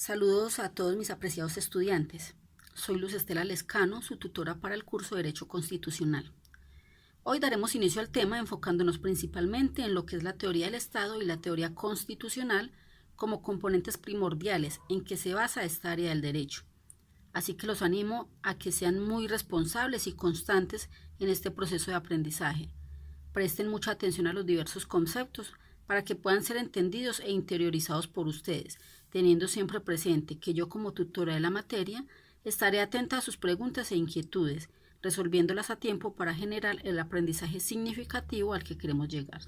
Saludos a todos mis apreciados estudiantes. Soy Luz Estela Lescano, su tutora para el curso de Derecho Constitucional. Hoy daremos inicio al tema enfocándonos principalmente en lo que es la teoría del Estado y la teoría constitucional como componentes primordiales en que se basa esta área del derecho. Así que los animo a que sean muy responsables y constantes en este proceso de aprendizaje. Presten mucha atención a los diversos conceptos para que puedan ser entendidos e interiorizados por ustedes, teniendo siempre presente que yo como tutora de la materia estaré atenta a sus preguntas e inquietudes, resolviéndolas a tiempo para generar el aprendizaje significativo al que queremos llegar.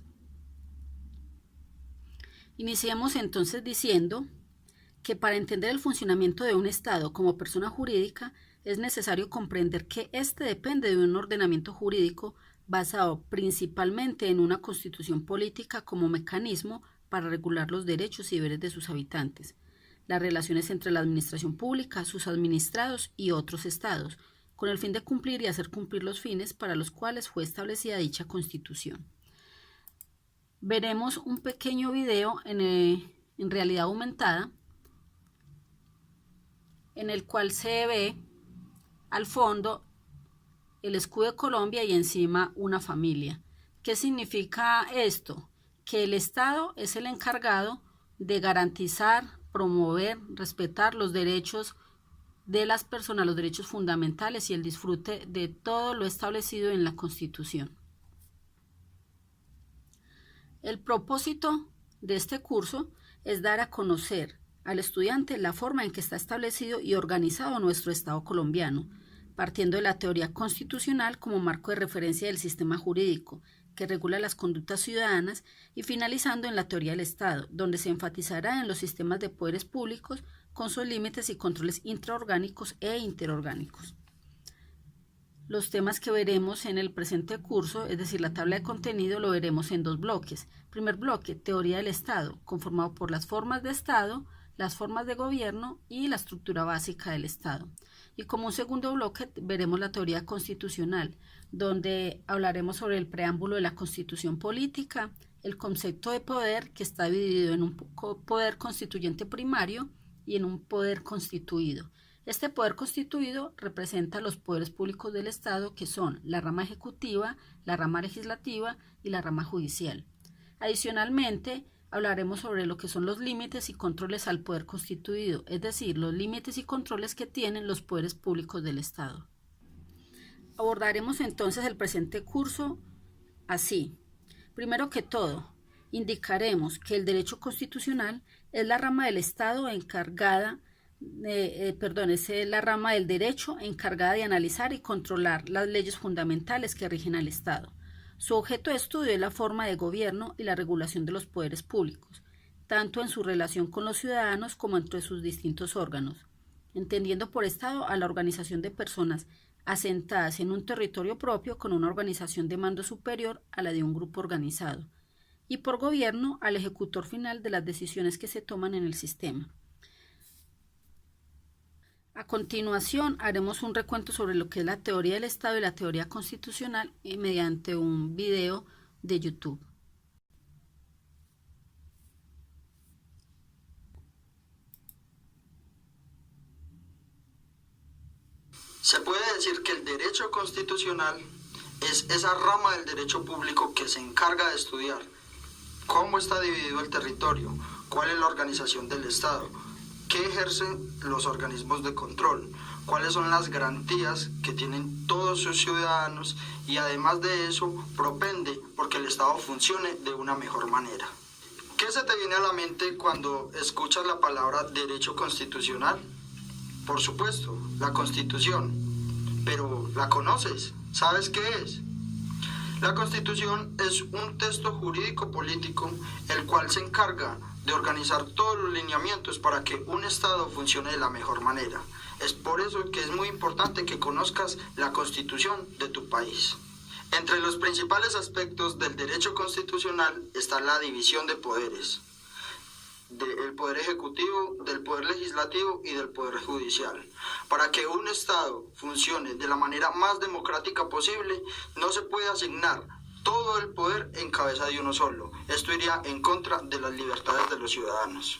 Iniciemos entonces diciendo que para entender el funcionamiento de un Estado como persona jurídica es necesario comprender que éste depende de un ordenamiento jurídico basado principalmente en una constitución política como mecanismo para regular los derechos y deberes de sus habitantes, las relaciones entre la administración pública, sus administrados y otros estados, con el fin de cumplir y hacer cumplir los fines para los cuales fue establecida dicha constitución. Veremos un pequeño video en realidad aumentada, en el cual se ve al fondo el escudo de Colombia y encima una familia. ¿Qué significa esto? Que el Estado es el encargado de garantizar, promover, respetar los derechos de las personas, los derechos fundamentales y el disfrute de todo lo establecido en la Constitución. El propósito de este curso es dar a conocer al estudiante la forma en que está establecido y organizado nuestro Estado colombiano, partiendo de la teoría constitucional como marco de referencia del sistema jurídico que regula las conductas ciudadanas y finalizando en la teoría del Estado, donde se enfatizará en los sistemas de poderes públicos con sus límites y controles intraorgánicos e interorgánicos. Los temas que veremos en el presente curso, es decir, la tabla de contenido, lo veremos en dos bloques. Primer bloque, teoría del Estado, conformado por las formas de Estado, las formas de gobierno y la estructura básica del Estado. Y como un segundo bloque veremos la teoría constitucional, donde hablaremos sobre el preámbulo de la Constitución política, el concepto de poder que está dividido en un poder constituyente primario y en un poder constituido. Este poder constituido representa los poderes públicos del Estado que son la rama ejecutiva, la rama legislativa y la rama judicial. Adicionalmente, hablaremos sobre lo que son los límites y controles al poder constituido, es decir, los límites y controles que tienen los poderes públicos del Estado. Abordaremos entonces el presente curso así. Primero que todo, indicaremos que el derecho constitucional es la rama del Estado encargada es la rama del derecho encargada de analizar y controlar las leyes fundamentales que rigen al Estado. Su objeto de estudio es la forma de gobierno y la regulación de los poderes públicos, tanto en su relación con los ciudadanos como entre sus distintos órganos, entendiendo por Estado a la organización de personas asentadas en un territorio propio con una organización de mando superior a la de un grupo organizado, y por gobierno al ejecutor final de las decisiones que se toman en el sistema. A continuación, haremos un recuento sobre lo que es la teoría del Estado y la teoría constitucional mediante un video de YouTube. Se puede decir que el derecho constitucional es esa rama del derecho público que se encarga de estudiar cómo está dividido el territorio, cuál es la organización del Estado, qué ejercen los organismos de control, cuáles son las garantías que tienen todos sus ciudadanos y además de eso propende porque el Estado funcione de una mejor manera. ¿Qué se te viene a la mente cuando escuchas la palabra derecho constitucional? Por supuesto, la Constitución. Pero ¿la conoces? ¿Sabes qué es? La Constitución es un texto jurídico político el cual se encarga de organizar todos los lineamientos para que un Estado funcione de la mejor manera. Es por eso que es muy importante que conozcas la Constitución de tu país. Entre los principales aspectos del derecho constitucional está la división de poderes, del poder ejecutivo, del poder legislativo y del poder judicial. Para que un Estado funcione de la manera más democrática posible, no se puede asignar todo el poder en cabeza de uno solo. Esto iría en contra de las libertades de los ciudadanos.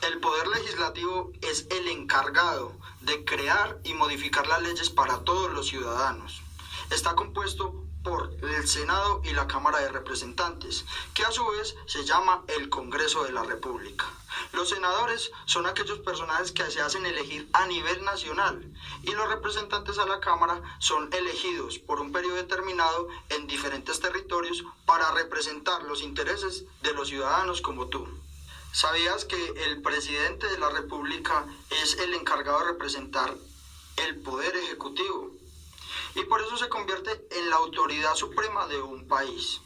El poder legislativo es el encargado de crear y modificar las leyes para todos los ciudadanos. Está compuesto por el Senado y la Cámara de Representantes, que a su vez se llama el Congreso de la República. Los senadores son aquellos personajes que se hacen elegir a nivel nacional y los representantes a la Cámara son elegidos por un periodo determinado en diferentes territorios para representar los intereses de los ciudadanos como tú. ¿Sabías que el presidente de la República es el encargado de representar el poder ejecutivo? Y por eso se convierte en la autoridad suprema de un país.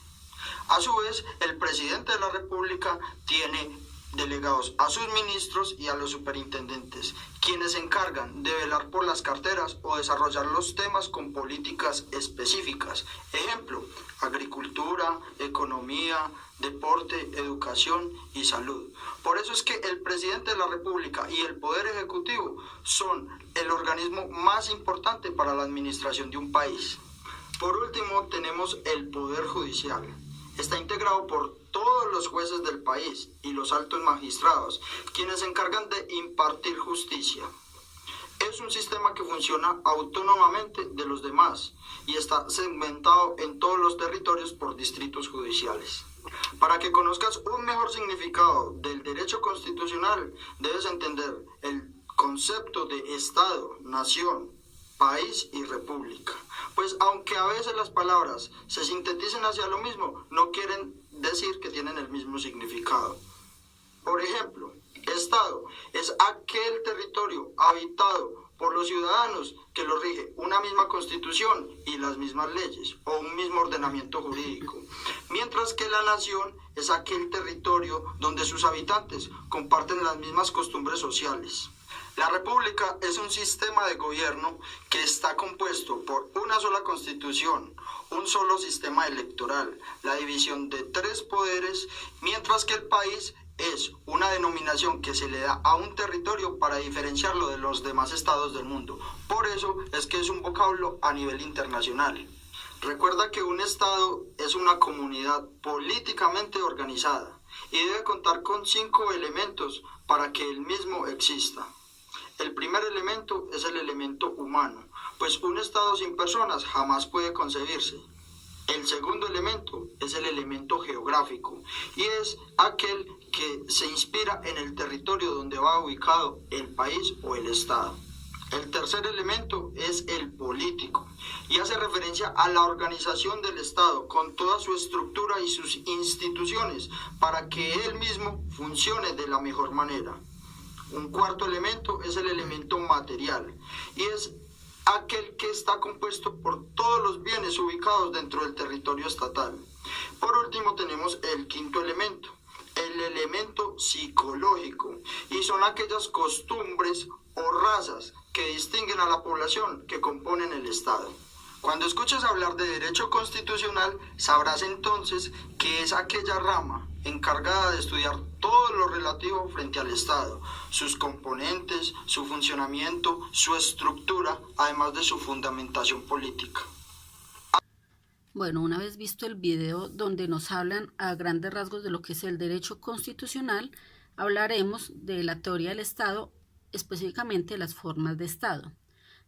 A su vez, el presidente de la República tiene delegados a sus ministros y a los superintendentes, quienes se encargan de velar por las carteras o desarrollar los temas con políticas específicas. Ejemplo, agricultura, economía, deporte, educación y salud. Por eso es que el presidente de la República y el Poder Ejecutivo son el organismo más importante para la administración de un país. Por último, tenemos el Poder Judicial. Está integrado por todos los jueces del país y los altos magistrados, quienes se encargan de impartir justicia. Es un sistema que funciona autónomamente de los demás y está segmentado en todos los territorios por distritos judiciales. Para que conozcas un mejor significado del derecho constitucional, debes entender el concepto de Estado, nación, país y república. Pues aunque a veces las palabras se sinteticen hacia lo mismo, no quieren decir que tienen el mismo significado. Por ejemplo, Estado es aquel territorio habitado por los ciudadanos que lo rige una misma constitución y las mismas leyes o un mismo ordenamiento jurídico, mientras que la nación es aquel territorio donde sus habitantes comparten las mismas costumbres sociales. La República es un sistema de gobierno que está compuesto por una sola constitución, un solo sistema electoral, la división de 3 poderes, mientras que el país es una denominación que se le da a un territorio para diferenciarlo de los demás estados del mundo. Por eso es que es un vocablo a nivel internacional. Recuerda que un estado es una comunidad políticamente organizada y debe contar con 5 elementos para que el mismo exista. El primer elemento es el elemento humano, pues un estado sin personas jamás puede concebirse. El segundo elemento es el elemento geográfico y es aquel que se inspira en el territorio donde va ubicado el país o el estado. El tercer elemento es el político y hace referencia a la organización del estado con toda su estructura y sus instituciones para que él mismo funcione de la mejor manera. Un cuarto elemento es el elemento material y es aquel que está compuesto por todos los bienes ubicados dentro del territorio estatal. Por último tenemos el quinto elemento, el elemento psicológico, y son aquellas costumbres o razas que distinguen a la población que componen el Estado. Cuando escuches hablar de derecho constitucional, sabrás entonces que es aquella rama encargada de estudiar todo lo relativo frente al Estado, sus componentes, su funcionamiento, su estructura, además de su fundamentación política. Bueno, una vez visto el video donde nos hablan a grandes rasgos de lo que es el derecho constitucional, hablaremos de la teoría del Estado, específicamente de las formas de Estado.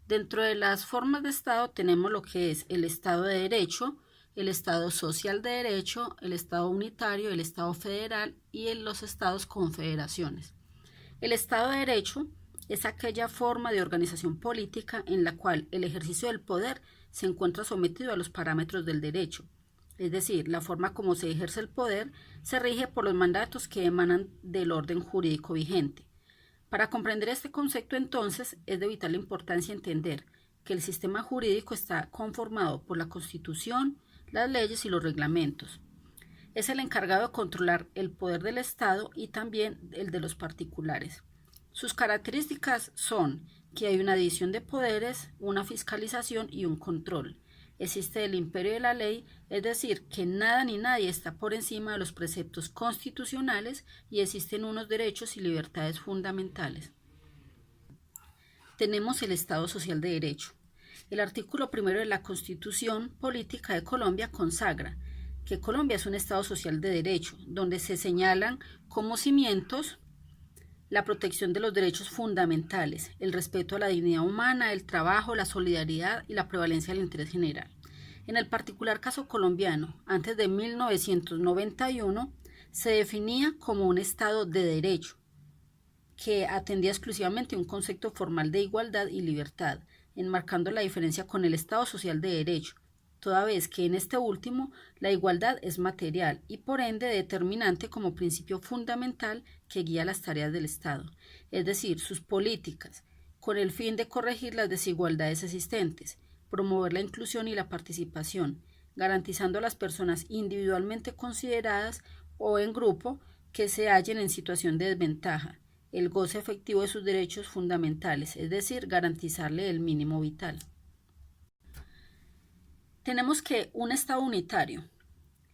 Dentro de las formas de Estado tenemos lo que es el Estado de Derecho, el Estado Social de Derecho, el Estado Unitario, el Estado Federal y los Estados Confederaciones. El Estado de Derecho es aquella forma de organización política en la cual el ejercicio del poder se encuentra sometido a los parámetros del derecho. Es decir, la forma como se ejerce el poder se rige por los mandatos que emanan del orden jurídico vigente. Para comprender este concepto, entonces, es de vital importancia entender que el sistema jurídico está conformado por la Constitución, las leyes y los reglamentos. Es el encargado de controlar el poder del Estado y también el de los particulares. Sus características son que hay una división de poderes, una fiscalización y un control. Existe el imperio de la ley, es decir, que nada ni nadie está por encima de los preceptos constitucionales y existen unos derechos y libertades fundamentales. Tenemos el Estado Social de Derecho. El artículo 1 de la Constitución Política de Colombia consagra que Colombia es un Estado social de derecho, donde se señalan como cimientos la protección de los derechos fundamentales, el respeto a la dignidad humana, el trabajo, la solidaridad y la prevalencia del interés general. En el particular caso colombiano, antes de 1991, se definía como un Estado de derecho, que atendía exclusivamente un concepto formal de igualdad y libertad, enmarcando la diferencia con el Estado social de derecho, toda vez que en este último la igualdad es material y por ende determinante como principio fundamental que guía las tareas del Estado, es decir, sus políticas, con el fin de corregir las desigualdades existentes, promover la inclusión y la participación, garantizando a las personas individualmente consideradas o en grupo que se hallen en situación de desventaja, el goce efectivo de sus derechos fundamentales, es decir, garantizarle el mínimo vital. Tenemos que un Estado unitario.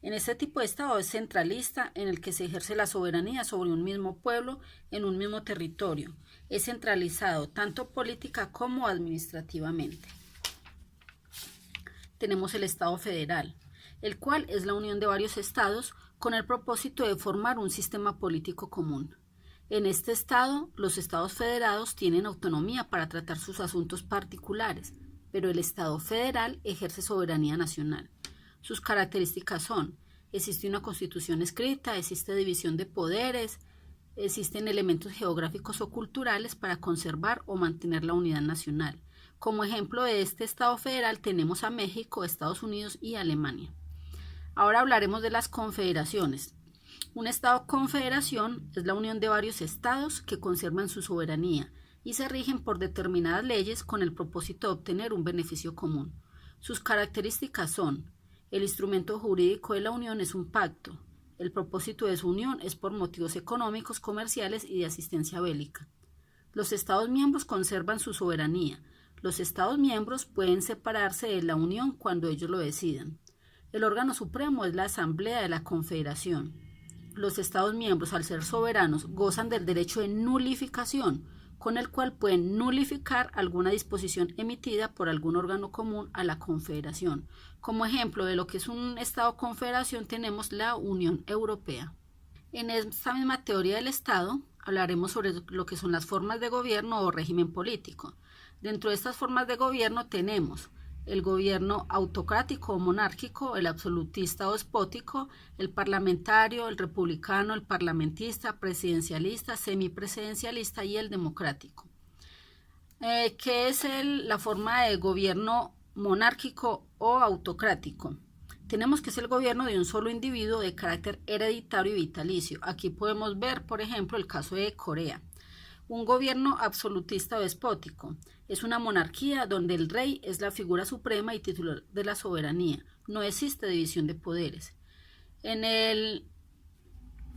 En este tipo de Estado es centralista en el que se ejerce la soberanía sobre un mismo pueblo en un mismo territorio. Es centralizado tanto política como administrativamente. Tenemos el Estado federal, el cual es la unión de varios estados con el propósito de formar un sistema político común. En este estado, los estados federados tienen autonomía para tratar sus asuntos particulares, pero el Estado federal ejerce soberanía nacional. Sus características son: existe una constitución escrita, existe división de poderes, existen elementos geográficos o culturales para conservar o mantener la unidad nacional. Como ejemplo de este Estado federal tenemos a México, Estados Unidos y Alemania. Ahora hablaremos de las confederaciones. Un Estado-confederación es la unión de varios estados que conservan su soberanía y se rigen por determinadas leyes con el propósito de obtener un beneficio común. Sus características son: el instrumento jurídico de la unión es un pacto. El propósito de su unión es por motivos económicos, comerciales y de asistencia bélica. Los Estados miembros conservan su soberanía. Los Estados miembros pueden separarse de la unión cuando ellos lo decidan. El órgano supremo es la Asamblea de la Confederación. Los Estados miembros, al ser soberanos, gozan del derecho de nulificación, con el cual pueden nulificar alguna disposición emitida por algún órgano común a la Confederación. Como ejemplo de lo que es un Estado-confederación tenemos la Unión Europea. En esta misma teoría del Estado hablaremos sobre lo que son las formas de gobierno o régimen político. Dentro de estas formas de gobierno tenemos el gobierno autocrático o monárquico, el absolutista o despótico, el parlamentario, el republicano, el parlamentista, presidencialista, semipresidencialista y el democrático. ¿Qué es la forma de gobierno monárquico o autocrático? Tenemos que es el gobierno de un solo individuo de carácter hereditario y vitalicio. Aquí podemos ver, por ejemplo, el caso de Corea. Un gobierno absolutista o despótico es una monarquía donde el rey es la figura suprema y titular de la soberanía. No existe división de poderes. En el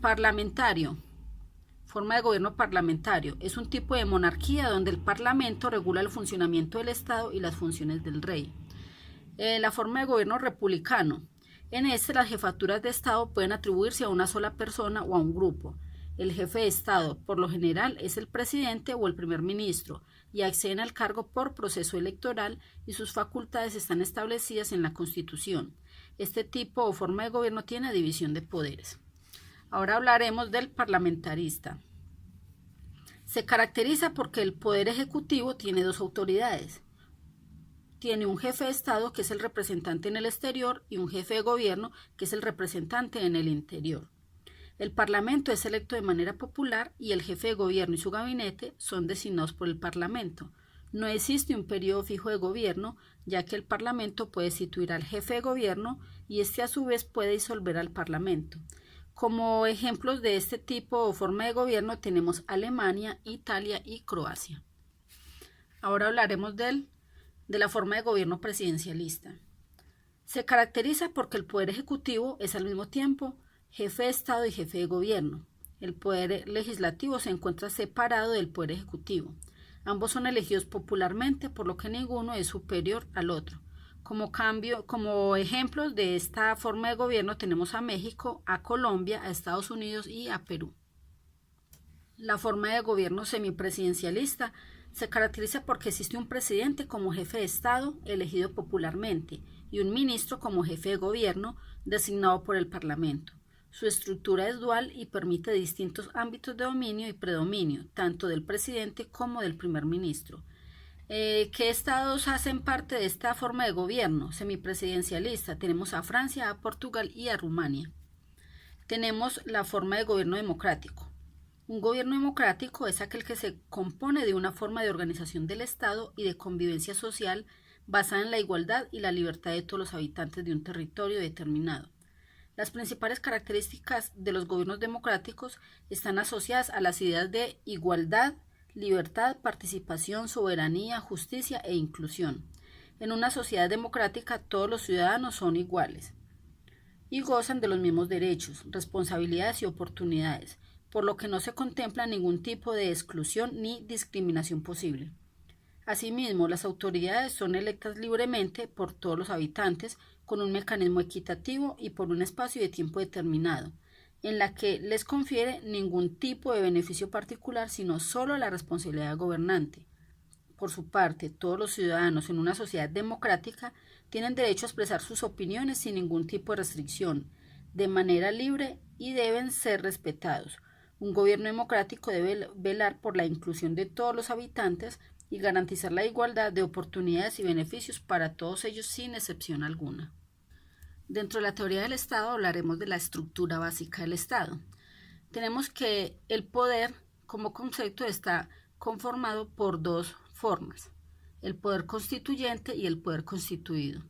parlamentario, forma de gobierno parlamentario, es un tipo de monarquía donde el parlamento regula el funcionamiento del Estado y las funciones del rey. La forma de gobierno republicano, en este las jefaturas de Estado pueden atribuirse a una sola persona o a un grupo. El jefe de Estado, por lo general, es el presidente o el primer ministro y acceden al cargo por proceso electoral y sus facultades están establecidas en la Constitución. Este tipo o forma de gobierno tiene división de poderes. Ahora hablaremos del parlamentarista. Se caracteriza porque el poder ejecutivo tiene dos autoridades. Tiene un jefe de Estado que es el representante en el exterior y un jefe de gobierno que es el representante en el interior. El Parlamento es electo de manera popular y el jefe de gobierno y su gabinete son designados por el Parlamento. No existe un periodo fijo de gobierno, ya que el Parlamento puede destituir al jefe de gobierno y este a su vez puede disolver al Parlamento. Como ejemplos de este tipo o forma de gobierno tenemos Alemania, Italia y Croacia. Ahora hablaremos de la forma de gobierno presidencialista. Se caracteriza porque el poder ejecutivo es al mismo tiempo jefe de Estado y jefe de gobierno. El poder legislativo se encuentra separado del poder ejecutivo. Ambos son elegidos popularmente, por lo que ninguno es superior al otro. Como ejemplos de esta forma de gobierno tenemos a México, a Colombia, a Estados Unidos y a Perú. La forma de gobierno semipresidencialista se caracteriza porque existe un presidente como jefe de Estado elegido popularmente y un ministro como jefe de gobierno designado por el Parlamento. Su estructura es dual y permite distintos ámbitos de dominio y predominio, tanto del presidente como del primer ministro. ¿Qué estados hacen parte de esta forma de gobierno semipresidencialista? Tenemos a Francia, a Portugal y a Rumania. Tenemos la forma de gobierno democrático. Un gobierno democrático es aquel que se compone de una forma de organización del Estado y de convivencia social basada en la igualdad y la libertad de todos los habitantes de un territorio determinado. Las principales características de los gobiernos democráticos están asociadas a las ideas de igualdad, libertad, participación, soberanía, justicia e inclusión. En una sociedad democrática todos los ciudadanos son iguales y gozan de los mismos derechos, responsabilidades y oportunidades, por lo que no se contempla ningún tipo de exclusión ni discriminación posible. Asimismo, las autoridades son electas libremente por todos los habitantes con un mecanismo equitativo y por un espacio de tiempo determinado, en la que les confiere ningún tipo de beneficio particular, sino solo la responsabilidad gobernante. Por su parte, todos los ciudadanos en una sociedad democrática tienen derecho a expresar sus opiniones sin ningún tipo de restricción, de manera libre y deben ser respetados. Un gobierno democrático debe velar por la inclusión de todos los habitantes y garantizar la igualdad de oportunidades y beneficios para todos ellos sin excepción alguna. Dentro de la teoría del Estado hablaremos de la estructura básica del Estado. Tenemos que el poder como concepto está conformado por dos formas, el poder constituyente y el poder constituido.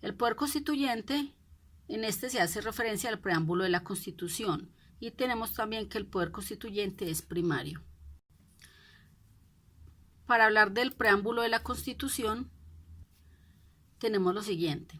El poder constituyente, en este se hace referencia al preámbulo de la Constitución, y tenemos también que el poder constituyente es primario. Para hablar del preámbulo de la Constitución, tenemos lo siguiente.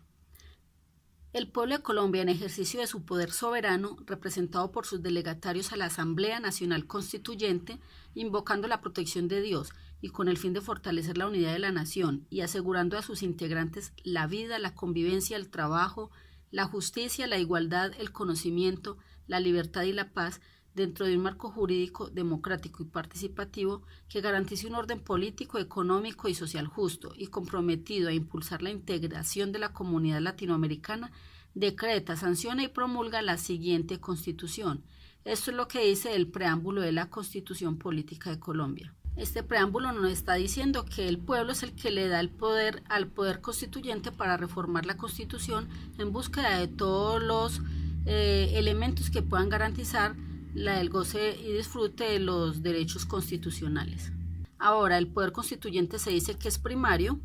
El pueblo de Colombia, en ejercicio de su poder soberano, representado por sus delegatarios a la Asamblea Nacional Constituyente, invocando la protección de Dios y con el fin de fortalecer la unidad de la nación y asegurando a sus integrantes la vida, la convivencia, el trabajo, la justicia, la igualdad, el conocimiento, la libertad y la paz, dentro de un marco jurídico, democrático y participativo que garantice un orden político, económico y social justo y comprometido a impulsar la integración de la comunidad latinoamericana, decreta, sanciona y promulga la siguiente Constitución. Esto es lo que dice el preámbulo de la Constitución Política de Colombia. Este preámbulo nos está diciendo que el pueblo es el que le da el poder al poder constituyente para reformar la Constitución en búsqueda de todos los elementos que puedan garantizar el goce y disfrute de los derechos constitucionales. Ahora, el poder constituyente se dice que es primario,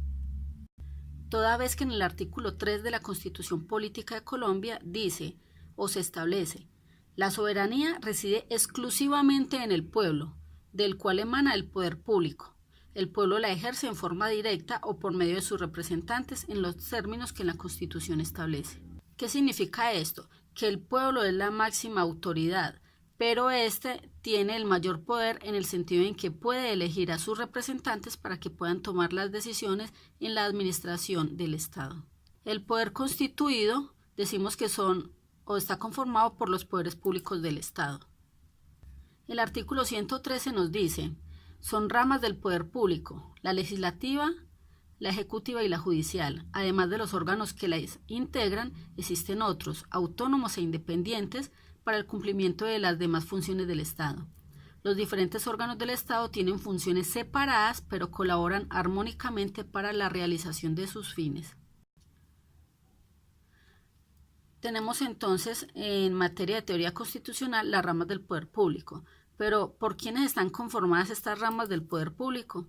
toda vez que en el artículo 3 de la Constitución Política de Colombia dice o se establece: la soberanía reside exclusivamente en el pueblo, del cual emana el poder público. El pueblo la ejerce en forma directa o por medio de sus representantes en los términos que la Constitución establece. ¿Qué significa esto? Que el pueblo es la máxima autoridad, pero este tiene el mayor poder en el sentido en que puede elegir a sus representantes para que puedan tomar las decisiones en la administración del Estado. El poder constituido decimos que son o está conformado por los poderes públicos del Estado. El artículo 113 nos dice: son ramas del poder público, la legislativa, la ejecutiva y la judicial. Además de los órganos que las integran, existen otros, autónomos e independientes, para el cumplimiento de las demás funciones del Estado. Los diferentes órganos del Estado tienen funciones separadas, pero colaboran armónicamente para la realización de sus fines. Tenemos entonces, en materia de teoría constitucional, las ramas del poder público. Pero, ¿por quiénes están conformadas estas ramas del poder público?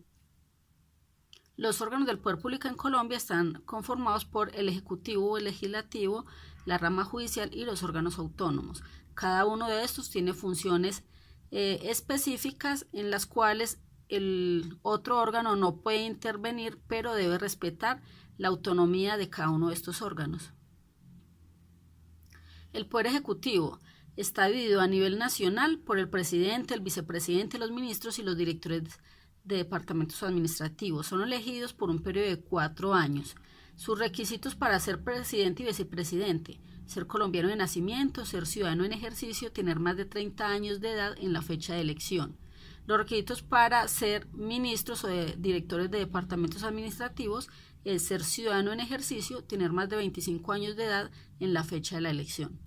Los órganos del poder público en Colombia están conformados por el Ejecutivo, el Legislativo, la rama judicial y los órganos autónomos. Cada uno de estos tiene funciones específicas en las cuales el otro órgano no puede intervenir, pero debe respetar la autonomía de cada uno de estos órganos. El Poder Ejecutivo está dividido a nivel nacional por el presidente, el vicepresidente, los ministros y los directores de departamentos administrativos. Son elegidos por un periodo de 4 años. Sus requisitos para ser presidente y vicepresidente: ser colombiano de nacimiento, ser ciudadano en ejercicio, tener más de 30 años de edad en la fecha de elección. Los requisitos para ser ministros o directores de departamentos administrativos es ser ciudadano en ejercicio, tener más de 25 años de edad en la fecha de la elección.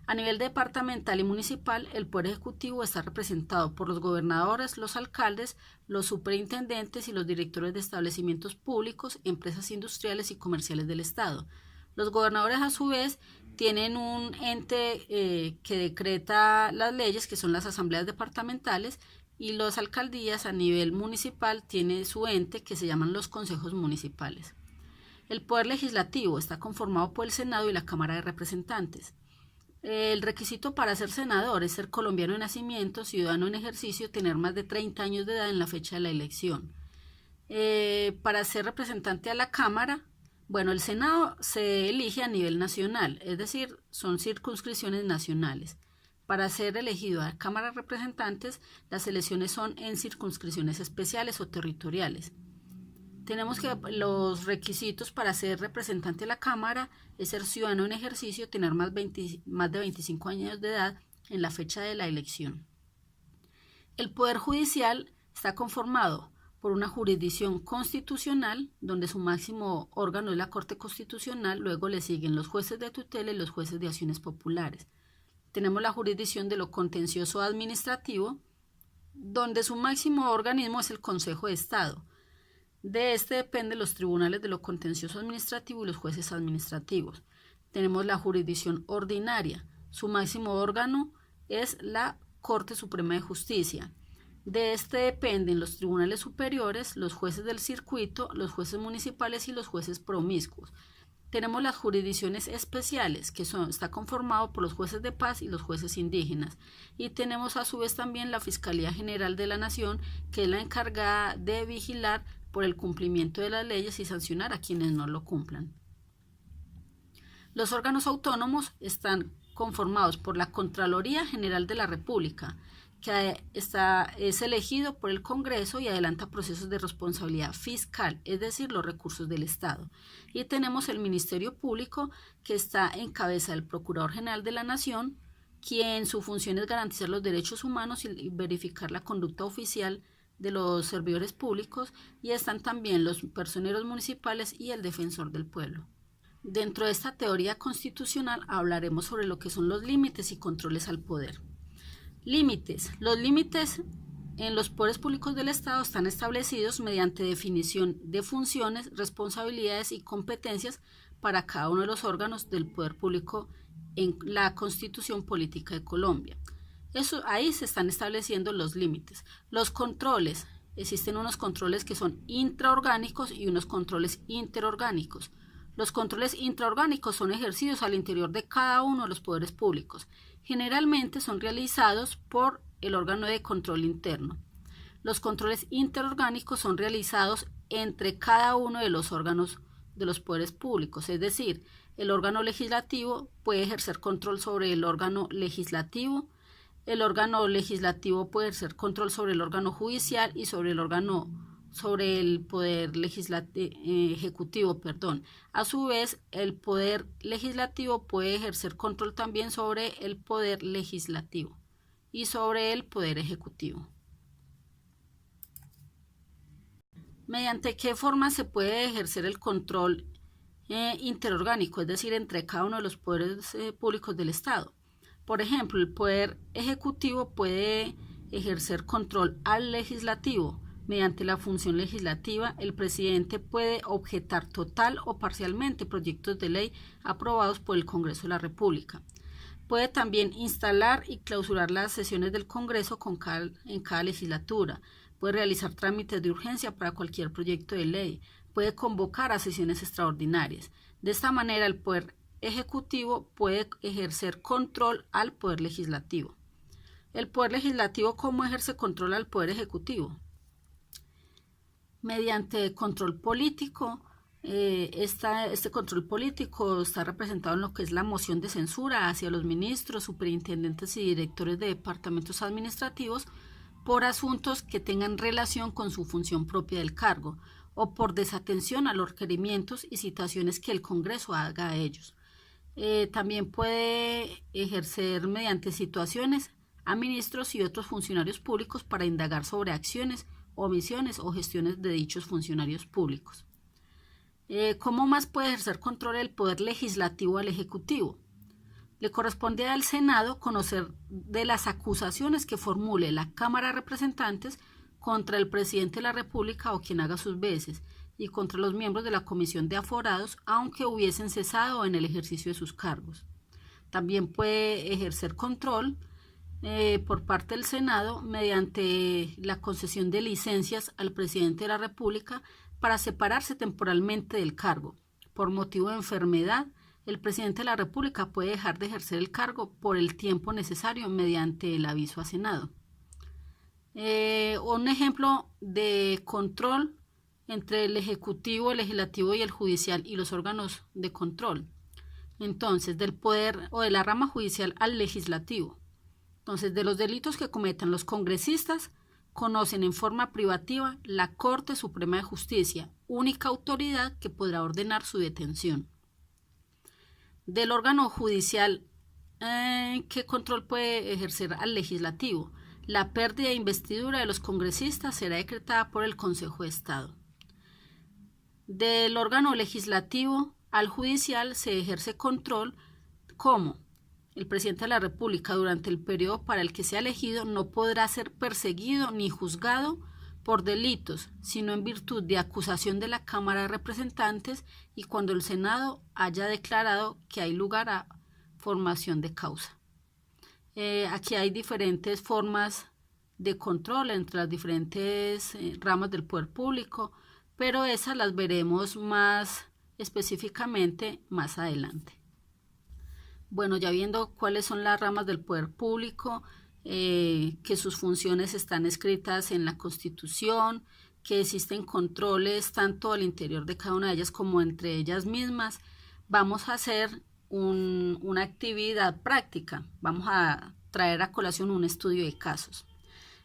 A nivel departamental y municipal, el Poder Ejecutivo está representado por los gobernadores, los alcaldes, los superintendentes y los directores de establecimientos públicos, empresas industriales y comerciales del Estado. Los gobernadores, a su vez, tienen un ente que decreta las leyes, que son las asambleas departamentales, y las alcaldías a nivel municipal tienen su ente que se llaman los consejos municipales. El Poder Legislativo está conformado por el Senado y la Cámara de Representantes. El requisito para ser senador es ser colombiano de nacimiento, ciudadano en ejercicio, tener más de 30 años de edad en la fecha de la elección. Para ser representante a la Cámara, el Senado se elige a nivel nacional, es decir, son circunscripciones nacionales. Para ser elegido a la Cámara de Representantes, las elecciones son en circunscripciones especiales o territoriales. Tenemos que los requisitos para ser representante de la Cámara es ser ciudadano en ejercicio, tener más de 25 años de edad en la fecha de la elección. El Poder Judicial está conformado por una jurisdicción constitucional, donde su máximo órgano es la Corte Constitucional, luego le siguen los jueces de tutela y los jueces de acciones populares. Tenemos la jurisdicción de lo contencioso administrativo, donde su máximo organismo es el Consejo de Estado. De este dependen los tribunales de lo contencioso administrativo y los jueces administrativos. Tenemos la jurisdicción ordinaria. Su máximo órgano es la Corte Suprema de Justicia. De este dependen los tribunales superiores, los jueces del circuito, los jueces municipales y los jueces promiscuos. Tenemos las jurisdicciones especiales, que está conformado por los jueces de paz y los jueces indígenas. Y tenemos a su vez también la Fiscalía General de la Nación, que es la encargada de vigilar por el cumplimiento de las leyes y sancionar a quienes no lo cumplan. Los órganos autónomos están conformados por la Contraloría General de la República, que es elegido por el Congreso y adelanta procesos de responsabilidad fiscal, es decir, los recursos del Estado. Y tenemos el Ministerio Público, que está en cabeza del Procurador General de la Nación, quien su función es garantizar los derechos humanos y verificar la conducta oficial de los servidores públicos, y están también los personeros municipales y el defensor del pueblo. Dentro de esta teoría constitucional hablaremos sobre lo que son los límites y controles al poder. Límites. Los límites en los poderes públicos del Estado están establecidos mediante definición de funciones, responsabilidades y competencias para cada uno de los órganos del poder público en la Constitución Política de Colombia. Ahí se están estableciendo los límites. Los controles. Existen unos controles que son intraorgánicos y unos controles interorgánicos. Los controles intraorgánicos son ejercidos al interior de cada uno de los poderes públicos. Generalmente son realizados por el órgano de control interno. Los controles interorgánicos son realizados entre cada uno de los órganos de los poderes públicos, es decir, el órgano legislativo puede ejercer control sobre el órgano legislativo, el órgano legislativo puede ejercer control sobre el órgano judicial y sobre el poder ejecutivo. A su vez, el poder legislativo puede ejercer control también sobre el poder legislativo y sobre el poder ejecutivo. ¿Mediante qué forma se puede ejercer el control interorgánico, es decir, entre cada uno de los poderes públicos del Estado? Por ejemplo, el poder ejecutivo puede ejercer control al legislativo. Mediante la función legislativa, el presidente puede objetar total o parcialmente proyectos de ley aprobados por el Congreso de la República. Puede también instalar y clausurar las sesiones del Congreso en cada legislatura. Puede realizar trámites de urgencia para cualquier proyecto de ley. Puede convocar a sesiones extraordinarias. De esta manera, el Poder Ejecutivo puede ejercer control al Poder Legislativo. ¿El Poder Legislativo cómo ejerce control al Poder Ejecutivo? Mediante control político. Este control político está representado en lo que es la moción de censura hacia los ministros, superintendentes y directores de departamentos administrativos por asuntos que tengan relación con su función propia del cargo o por desatención a los requerimientos y citaciones que el Congreso haga a ellos. También puede ejercer mediante situaciones a ministros y otros funcionarios públicos para indagar sobre acciones, omisiones o gestiones de dichos funcionarios públicos. ¿Cómo más puede ejercer control el Poder Legislativo al Ejecutivo? Le corresponde al Senado conocer de las acusaciones que formule la Cámara de Representantes contra el presidente de la República o quien haga sus veces, y contra los miembros de la Comisión de Aforados, aunque hubiesen cesado en el ejercicio de sus cargos. También puede ejercer control por parte del Senado mediante la concesión de licencias al presidente de la República para separarse temporalmente del cargo. Por motivo de enfermedad, el presidente de la República puede dejar de ejercer el cargo por el tiempo necesario mediante el aviso a Senado. Un ejemplo de control entre el Ejecutivo, el Legislativo y el Judicial y los órganos de control. Entonces, del poder o de la rama judicial al legislativo. Entonces, de los delitos que cometan los congresistas, conocen en forma privativa la Corte Suprema de Justicia, única autoridad que podrá ordenar su detención. Del órgano judicial, ¿qué control puede ejercer al legislativo? La pérdida de investidura de los congresistas será decretada por el Consejo de Estado. Del órgano legislativo al judicial se ejerce control como el presidente de la República durante el periodo para el que sea elegido no podrá ser perseguido ni juzgado por delitos, sino en virtud de acusación de la Cámara de Representantes y cuando el Senado haya declarado que hay lugar a formación de causa. Aquí hay diferentes formas de control entre las diferentes ramas del poder público, pero esas las veremos más específicamente más adelante. Bueno, ya viendo cuáles son las ramas del poder público, que sus funciones están escritas en la Constitución, que existen controles tanto al interior de cada una de ellas como entre ellas mismas, vamos a hacer una actividad práctica. Vamos a traer a colación un estudio de casos.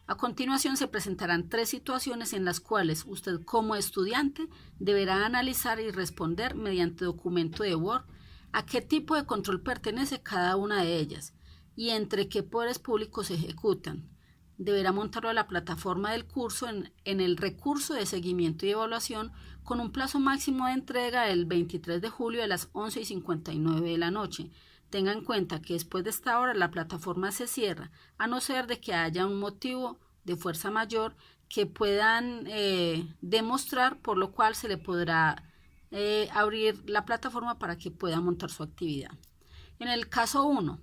A continuación se presentarán 3 situaciones en las cuales usted como estudiante deberá analizar y responder mediante documento de Word a qué tipo de control pertenece cada una de ellas y entre qué poderes públicos se ejecutan. Deberá montarlo a la plataforma del curso en el recurso de seguimiento y evaluación con un plazo máximo de entrega el 23 de julio a las 11:59 de la noche. Tenga en cuenta que después de esta hora la plataforma se cierra, a no ser de que haya un motivo de fuerza mayor que puedan demostrar, por lo cual se le podrá abrir la plataforma para que pueda montar su actividad. En el caso 1,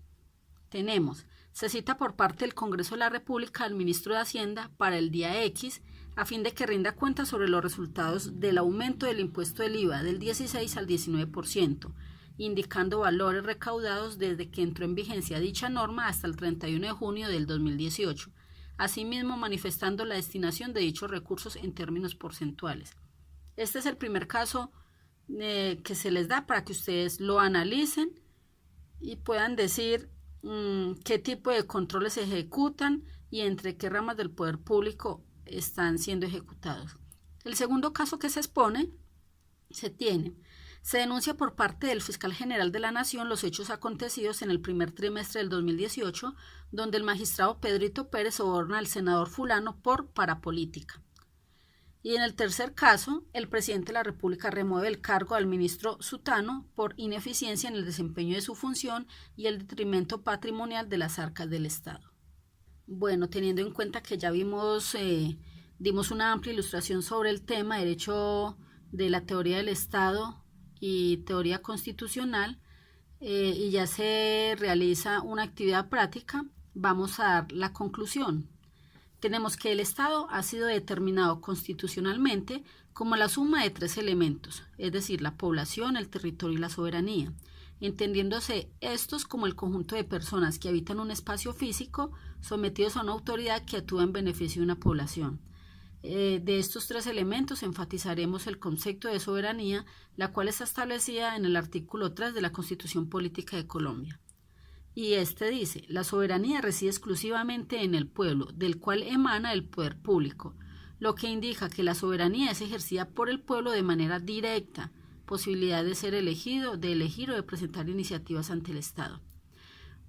se cita por parte del Congreso de la República al Ministro de Hacienda para el día X, a fin de que rinda cuenta sobre los resultados del aumento del impuesto del IVA del 16 al 19%, indicando valores recaudados desde que entró en vigencia dicha norma hasta el 31 de junio del 2018, asimismo manifestando la destinación de dichos recursos en términos porcentuales. Este es el primer caso que se les da para que ustedes lo analicen y puedan decir qué tipo de controles se ejecutan y entre qué ramas del poder público están siendo ejecutados. El segundo caso que se expone, se denuncia por parte del Fiscal General de la Nación los hechos acontecidos en el primer trimestre del 2018, donde el magistrado Pedrito Pérez soborna al senador fulano por parapolítica. Y en el tercer caso, el presidente de la República remueve el cargo al ministro Sutano por ineficiencia en el desempeño de su función y el detrimento patrimonial de las arcas del Estado. Bueno, teniendo en cuenta que ya dimos una amplia ilustración sobre el tema derecho de la teoría del Estado y teoría constitucional, y ya se realiza una actividad práctica, vamos a dar la conclusión. Tenemos que el Estado ha sido determinado constitucionalmente como la suma de 3 elementos, es decir, la población, el territorio y la soberanía, entendiéndose estos como el conjunto de personas que habitan un espacio físico sometidos a una autoridad que actúa en beneficio de una población. De estos 3 elementos enfatizaremos el concepto de soberanía, la cual está establecida en el artículo 3 de la Constitución Política de Colombia. Y este dice, la soberanía reside exclusivamente en el pueblo, del cual emana el poder público, lo que indica que la soberanía es ejercida por el pueblo de manera directa, posibilidad de ser elegido, de elegir o de presentar iniciativas ante el Estado,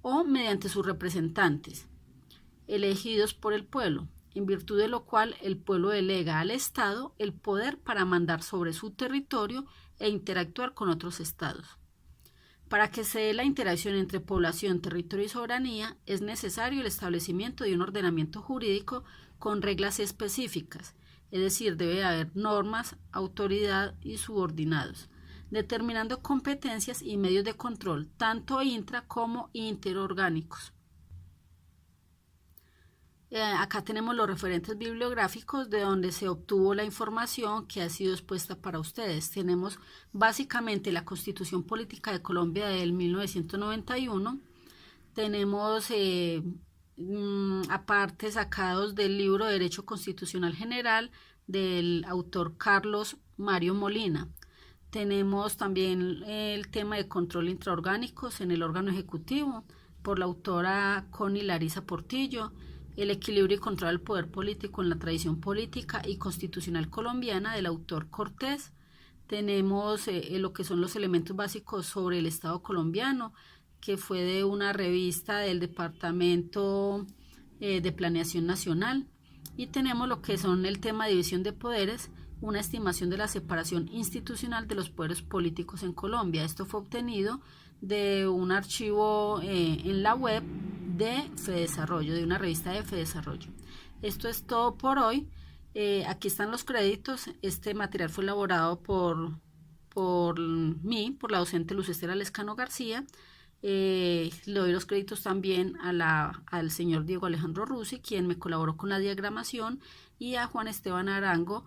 o mediante sus representantes, elegidos por el pueblo, en virtud de lo cual el pueblo delega al Estado el poder para mandar sobre su territorio e interactuar con otros estados. Para que se dé la interacción entre población, territorio y soberanía, es necesario el establecimiento de un ordenamiento jurídico con reglas específicas, es decir, debe haber normas, autoridad y subordinados, determinando competencias y medios de control, tanto intra como interorgánicos. Acá tenemos los referentes bibliográficos de donde se obtuvo la información que ha sido expuesta para ustedes. Tenemos básicamente la Constitución Política de Colombia del 1991. Tenemos aparte sacados del libro de Derecho Constitucional General del autor Carlos Mario Molina. Tenemos también el tema de control intraorgánicos en el órgano ejecutivo por la autora Connie Larisa Portillo. El equilibrio y control del poder político en la tradición política y constitucional colombiana del autor Cortés. Tenemos lo que son los elementos básicos sobre el Estado colombiano, que fue de una revista del Departamento de Planeación Nacional. Y tenemos lo que son el tema de división de poderes, una estimación de la separación institucional de los poderes políticos en Colombia. Esto fue obtenido de un archivo en la web de FEDesarrollo, de una revista de FEDesarrollo. Esto es todo por hoy. Aquí están los créditos. Este material fue elaborado por mí, por la docente Luz Estela Lescano García. Le doy los créditos también al señor Diego Alejandro Rusi, quien me colaboró con la diagramación, y a Juan Esteban Arango,